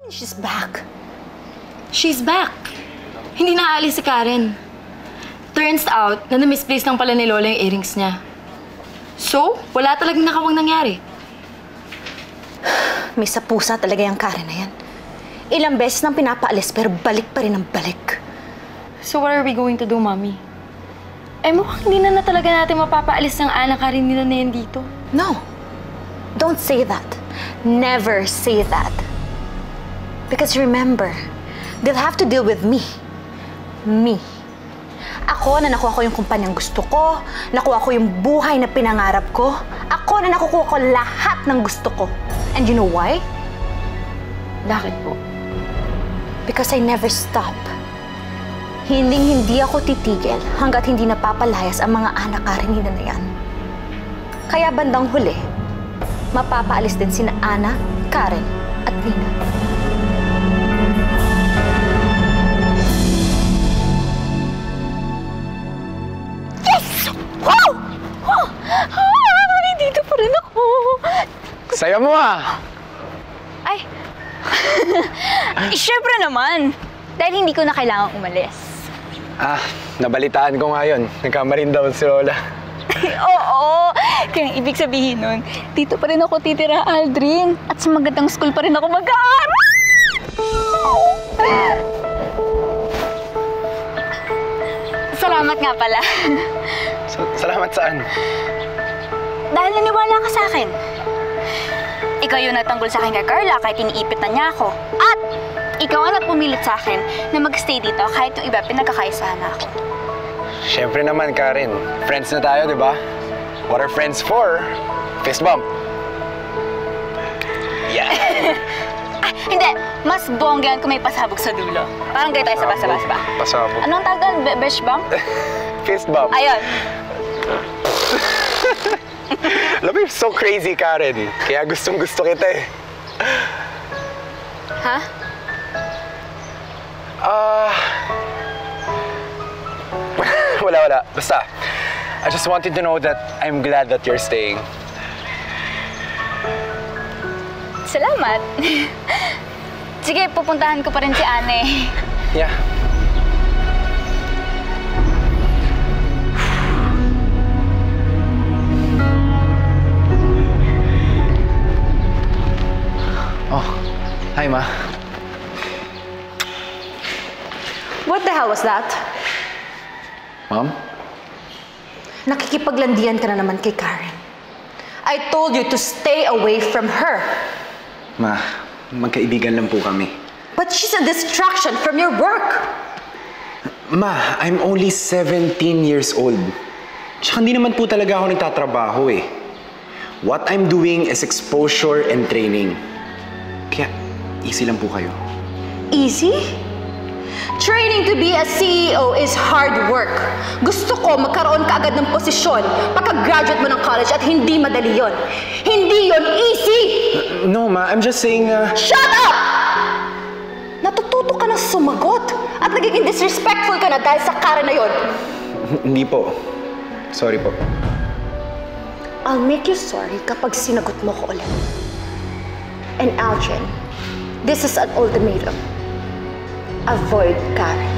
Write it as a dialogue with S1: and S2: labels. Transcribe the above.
S1: She's back.
S2: She's back. Hindi na aalis si Karen. Turns out, na na-misplace lang pala ni Lola yung earrings niya. So, wala talagang nakawang nangyari.
S1: May sapusa talaga yung Karen na yan. Ilang beses nang pinapaalis pero balik pa rin ang balik.
S2: So what are we going to do, Mommy? Eh mukhang hindi na talaga natin mapapaalis ng anak Karen nila na yan dito.
S1: No. Don't say that. Never say that. Because remember, they'll have to deal with me. Me. Ako na nakuha ko yung kumpanyang gusto ko, nakuha ko yung buhay na pinangarap ko, ako na nakukuha ko lahat ng gusto ko. And you know why?
S2: Bakit po?
S1: Because I never stop. Hindi ako titigil hanggat hindi napapalayas ang mga anak Karenina na yan. Kaya bandang huli, mapapaalis din sina Ana, Karen, at Nina. Yes! Wow! Wow! Ay, dito pa rin ako.
S3: Saya mo ah!
S4: Ay! Siyempre naman! Dahil hindi ko na kailangang umalis.
S3: Ah, nabalitaan ko nga yun. Nagkama rin daw si Lola.
S4: Oo! Kaya ibig sabihin nun, dito pa rin ako titira, Aldrin. At sa magandang school pa rin ako mag-aaral! Salamat nga pala.
S3: Salamat saan?
S4: Dahil naniwala ka sa akin. Ikaw yung natanggol sa akin kay Carla kahit iniipit na niya ako. At ikaw ang nagpumilit sa akin na mag-stay dito kahit yung iba pinagkakaisahan na ako.
S3: Siyempre naman, Karen. Friends na tayo, di ba? What are friends for? Fist bump. Yeah.
S4: Hindi. Mas bonggaan kung may pasabog sa dulo. Parang ganito tayo sa basa-basa ba?
S3: Pasabog.
S4: Anong tawag doon? Besh bump?
S3: Fist bump.
S4: Ayun.
S3: Alam mo, you're so crazy, Karen. Kaya gustong-gusto kita eh.
S4: Ha?
S3: Wala. Basta, I just wanted to know that I'm glad that you're staying.
S4: Salamat. Sige, pupuntahan ko pa rin si Ane.
S3: Yeah. Oh, hi, Ma.
S1: What the hell was that?
S3: Mom?
S1: Nakikipaglandian ka na naman kay Karen. I told you to stay away from her.
S3: Ma, magkaibigan lang po kami.
S1: But she's a distraction from your work.
S3: Ma, I'm only 17 years old. Tsaka hindi naman po talaga ako nagtatrabaho eh. What I'm doing is exposure and training. Kaya, easy lang po kayo.
S1: Easy? Training to be a CEO is hard work. Gusto ko magkaroon ka agad ng posisyon pagka-graduate mo ng college at hindi madali yon. Hindi yon easy!
S3: No, Ma. I'm just saying,
S1: Shut up! Natututo ka na sumagot at nagiging disrespectful ka na dahil sa Karen na yon.
S3: Hindi po. Sorry po.
S1: I'll make you sorry kapag sinagot mo ko ulit. And Aldrin, this is an ultimatum. Avoid Karen.